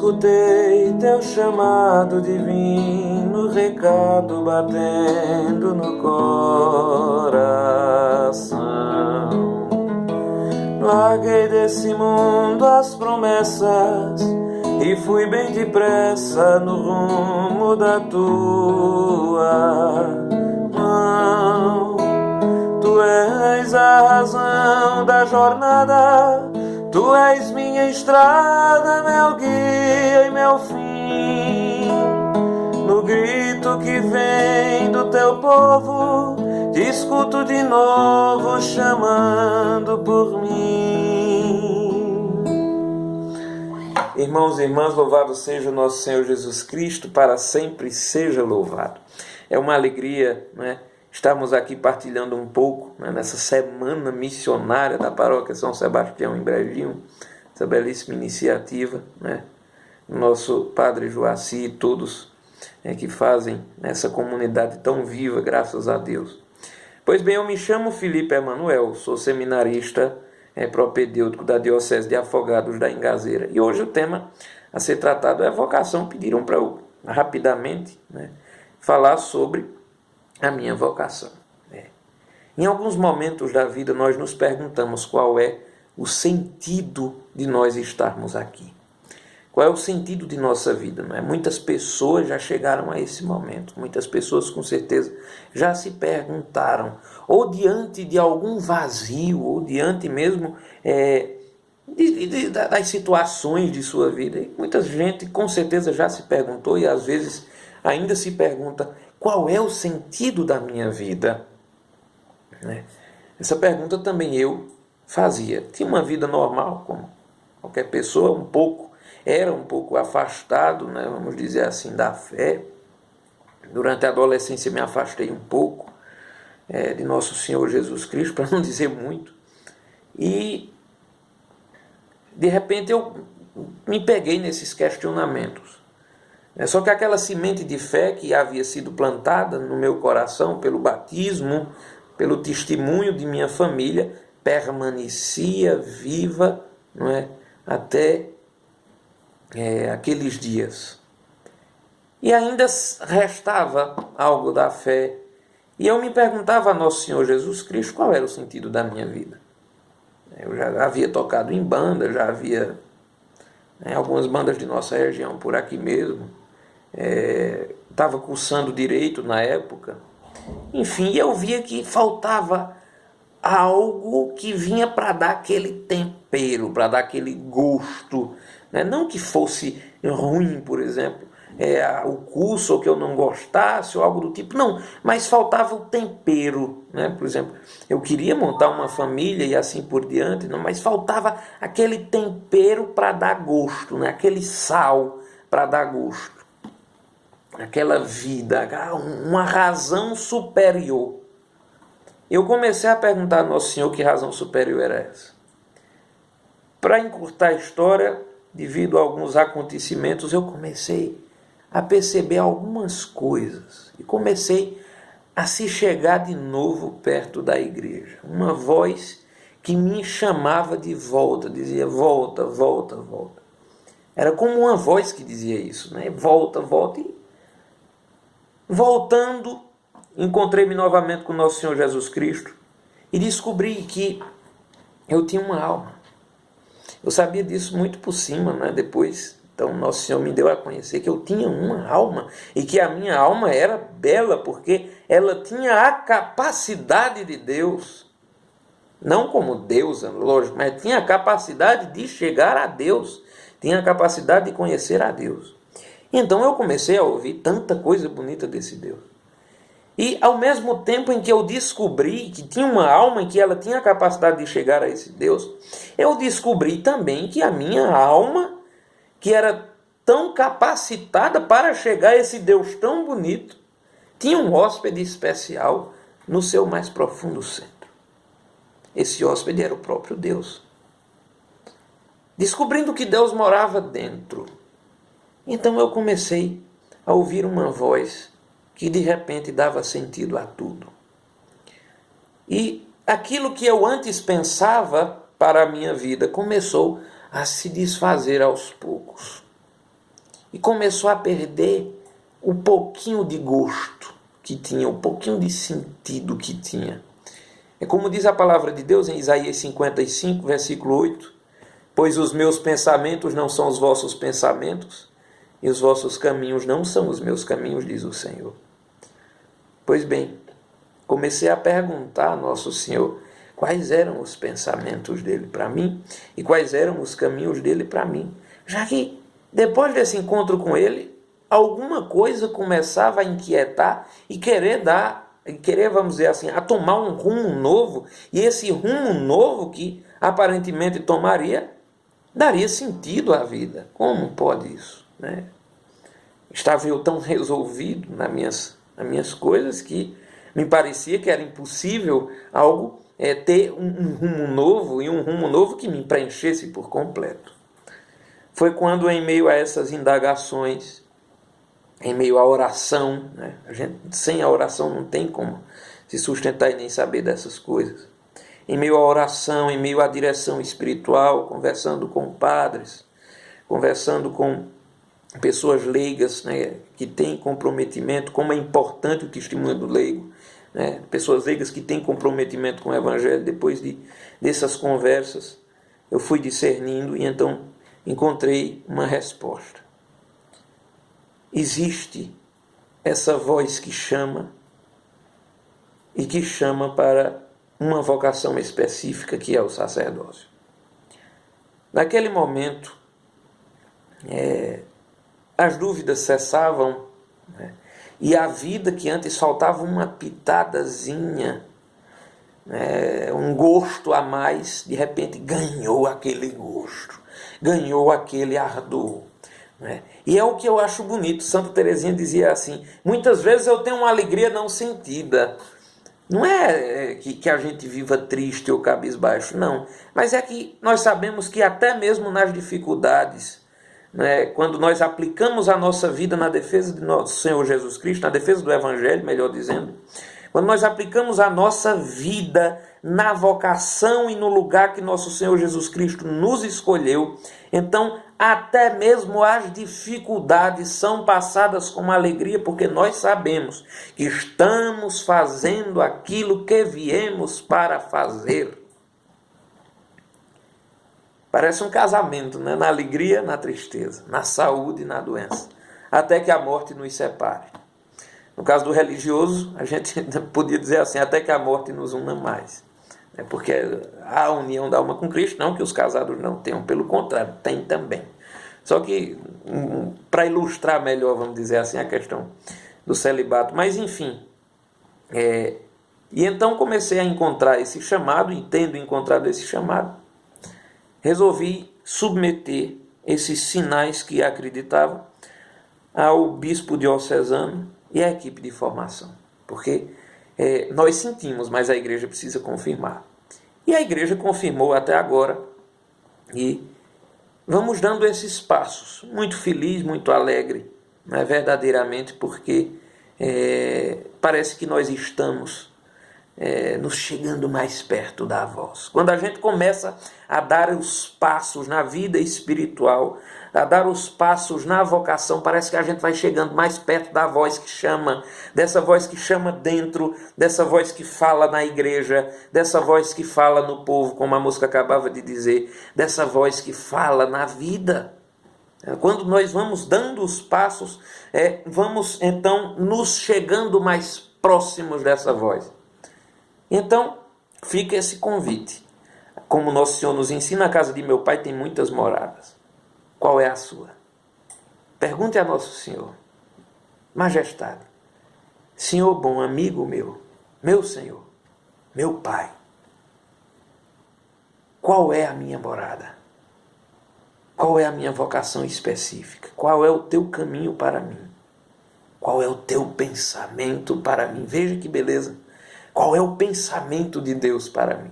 escutei teu chamado divino, recado batendo no coração. Larguei desse mundo as promessas e fui bem depressa no rumo da tua mão. Tu és a razão da jornada, tu és minha estrada, meu guia e meu fim. No grito que vem do teu povo, te escuto de novo chamando por mim. Irmãos e irmãs, louvado seja o nosso Senhor Jesus Cristo, para sempre seja louvado. É uma alegria, né, estarmos aqui partilhando um pouco, né, nessa semana missionária da Paróquia São Sebastião em Brejinho, essa belíssima iniciativa, né, nosso Padre Joaci e todos que fazem essa comunidade tão viva, graças a Deus. Pois bem, eu me chamo Felipe Emanuel, sou seminarista propedêutico da Diocese de Afogados da Ingazeira. E hoje o tema a ser tratado é a vocação. Pediram para eu rapidamente, né, falar sobre a minha vocação. Em alguns momentos da vida nós nos perguntamos qual é o sentido de nós estarmos aqui. Qual é o sentido de nossa vida? Não é? Muitas pessoas já chegaram a esse momento. Muitas pessoas, com certeza, já se perguntaram, ou diante de algum vazio, ou diante mesmo das situações de sua vida. E muita gente, com certeza, já se perguntou, e às vezes ainda se pergunta, qual é o sentido da minha vida? Essa pergunta também eu fazia. Tinha uma vida normal, como qualquer pessoa, era um pouco afastado, né, vamos dizer assim, da fé. Durante a adolescência me afastei um pouco de Nosso Senhor Jesus Cristo, para não dizer muito. E, de repente, eu me peguei nesses questionamentos. Só que aquela semente de fé que havia sido plantada no meu coração pelo batismo, pelo testemunho de minha família, permanecia viva, não é, até aqueles dias. E ainda restava algo da fé. E eu me perguntava a Nosso Senhor Jesus Cristo qual era o sentido da minha vida. Eu já havia tocado em banda, já havia algumas bandas de nossa região por aqui mesmo. Estava cursando direito na época. Enfim, eu via que faltava algo que vinha para dar aquele tempero, para dar aquele gosto. Não que fosse ruim, por exemplo, o curso, ou que eu não gostasse, ou algo do tipo, não, mas faltava o tempero, né? Por exemplo, eu queria montar uma família e assim por diante, não, mas faltava aquele tempero para dar gosto, né? Aquele sal para dar gosto, aquela vida, uma razão superior. Eu comecei a perguntar ao Nosso Senhor que razão superior era essa. Para encurtar a história, devido a alguns acontecimentos, eu comecei a perceber algumas coisas. E comecei a se chegar de novo perto da igreja. Uma voz que me chamava de volta, dizia volta, volta, volta. Era como uma voz que dizia isso, né? Volta, volta. E voltando, encontrei-me novamente com Nosso Senhor Jesus Cristo e descobri que eu tinha uma alma. Eu sabia disso muito por cima, né? Depois, então, Nosso Senhor me deu a conhecer que eu tinha uma alma e que a minha alma era bela porque ela tinha a capacidade de Deus. Não como deusa, lógico, mas tinha a capacidade de chegar a Deus. Tinha a capacidade de conhecer a Deus. Então eu comecei a ouvir tanta coisa bonita desse Deus. E ao mesmo tempo em que eu descobri que tinha uma alma e que ela tinha a capacidade de chegar a esse Deus, eu descobri também que a minha alma, que era tão capacitada para chegar a esse Deus tão bonito, tinha um hóspede especial no seu mais profundo centro. Esse hóspede era o próprio Deus. Descobrindo que Deus morava dentro, então eu comecei a ouvir uma voz que de repente dava sentido a tudo. E aquilo que eu antes pensava para a minha vida começou a se desfazer aos poucos. e começou a perder o pouquinho de gosto que tinha, o pouquinho de sentido que tinha. É como diz a palavra de Deus em Isaías 55, versículo 8: pois os meus pensamentos não são os vossos pensamentos, e os vossos caminhos não são os meus caminhos, diz o Senhor. Pois bem, comecei a perguntar a Nosso Senhor quais eram os pensamentos dele para mim e quais eram os caminhos dele para mim. Já que, depois desse encontro com ele, alguma coisa começava a inquietar e querer, vamos dizer assim, a tomar um rumo novo, e esse rumo novo que aparentemente tomaria, daria sentido à vida. Como pode isso, né? Estava eu tão resolvido nas minhas coisas que me parecia que era impossível algo ter um rumo novo, e um rumo novo que me preenchesse por completo. Foi quando, em meio a essas indagações, em meio à oração, né? Sem a oração não tem como se sustentar e nem saber dessas coisas. Em meio à oração, em meio à direção espiritual, conversando com padres, conversando com pessoas leigas, né, que têm comprometimento, como é importante o testemunho do leigo, né, pessoas leigas que têm comprometimento com o Evangelho. Depois dessas conversas, eu fui discernindo e então encontrei uma resposta. Existe essa voz que chama, e que chama para uma vocação específica, que é o sacerdócio. Naquele momento, as dúvidas cessavam, né? E a vida que antes faltava uma pitadazinha, um gosto a mais, de repente ganhou aquele gosto, ganhou aquele ardor, né? E é o que eu acho bonito. Santa Teresinha dizia assim: muitas vezes eu tenho uma alegria não sentida. Não é que a gente viva triste ou cabisbaixo, não. Mas é que nós sabemos que até mesmo nas dificuldades, né, quando nós aplicamos a nossa vida na defesa de nosso Senhor Jesus Cristo, na defesa do Evangelho, melhor dizendo, quando nós aplicamos a nossa vida na vocação e no lugar que nosso Senhor Jesus Cristo nos escolheu, então até mesmo as dificuldades são passadas com alegria, porque nós sabemos que estamos fazendo aquilo que viemos para fazer. Parece um casamento, né? Na alegria, na tristeza, na saúde e na doença, até que a morte nos separe. No caso do religioso, a gente podia dizer assim: até que a morte nos una mais. Porque a união da alma com Cristo, não que os casados não tenham, pelo contrário, tem também. Só que, para ilustrar melhor, vamos dizer assim, a questão do celibato. Mas, enfim, e então comecei a encontrar esse chamado, e tendo encontrado esse chamado, resolvi submeter esses sinais que acreditava ao bispo diocesano e à equipe de formação. Porque nós sentimos, mas a igreja precisa confirmar. E a igreja confirmou até agora, e vamos dando esses passos. Muito feliz, muito alegre, né, verdadeiramente, porque parece que nós estamos nos chegando mais perto da voz. Quando a gente começa a dar os passos na vida espiritual, a dar os passos na vocação, parece que a gente vai chegando mais perto da voz que chama, dessa voz que chama dentro, dessa voz que fala na igreja, dessa voz que fala no povo, como a música acabava de dizer, dessa voz que fala na vida. Quando nós vamos dando os passos, vamos então nos chegando mais próximos dessa voz. Então, fica esse convite. Como Nosso Senhor nos ensina, a casa de meu Pai tem muitas moradas. Qual é a sua? Pergunte a Nosso Senhor: Majestade, Senhor bom, amigo meu Senhor, meu Pai, qual é a minha morada? Qual é a minha vocação específica? Qual é o teu caminho para mim? Qual é o teu pensamento para mim? Veja que beleza! Qual é o pensamento de Deus para mim?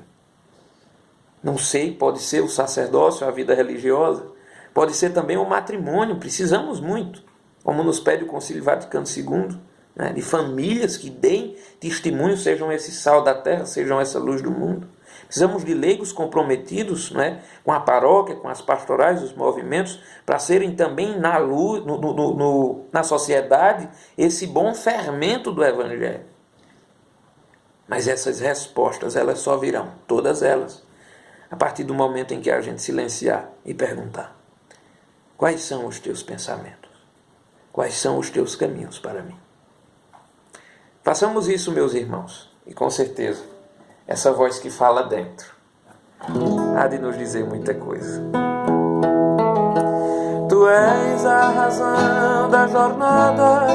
Não sei, pode ser o sacerdócio, a vida religiosa, pode ser também o matrimônio. Precisamos muito, como nos pede o Concílio Vaticano II, né, de famílias que deem testemunho, sejam esse sal da terra, sejam essa luz do mundo. Precisamos de leigos comprometidos, né, com a paróquia, com as pastorais, os movimentos, para serem também na luz, na sociedade, esse bom fermento do Evangelho. Mas essas respostas, elas só virão, todas elas, a partir do momento em que a gente silenciar e perguntar: quais são os teus pensamentos? Quais são os teus caminhos para mim? Façamos isso, meus irmãos, e com certeza, essa voz que fala dentro há de nos dizer muita coisa. Tu és a razão da jornada,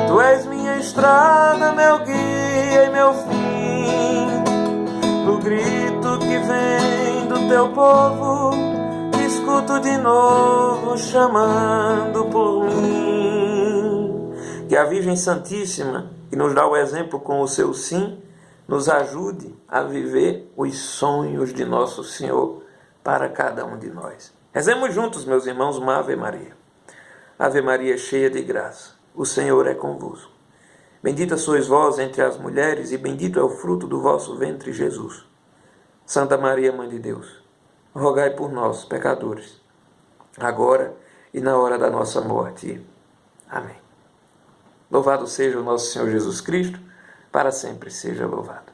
tu és minha estrada, meu guia e meu fim. No grito que vem do teu povo, te escuto de novo chamando por mim. Que a Virgem Santíssima, que nos dá o exemplo com o seu sim, nos ajude a viver os sonhos de Nosso Senhor para cada um de nós. Rezemos juntos, meus irmãos, uma Ave Maria. Ave Maria, cheia de graça, o Senhor é convosco. Bendita sois vós entre as mulheres, e bendito é o fruto do vosso ventre, Jesus. Santa Maria, Mãe de Deus, rogai por nós, pecadores, agora e na hora da nossa morte. Amém. Louvado seja o nosso Senhor Jesus Cristo, para sempre seja louvado.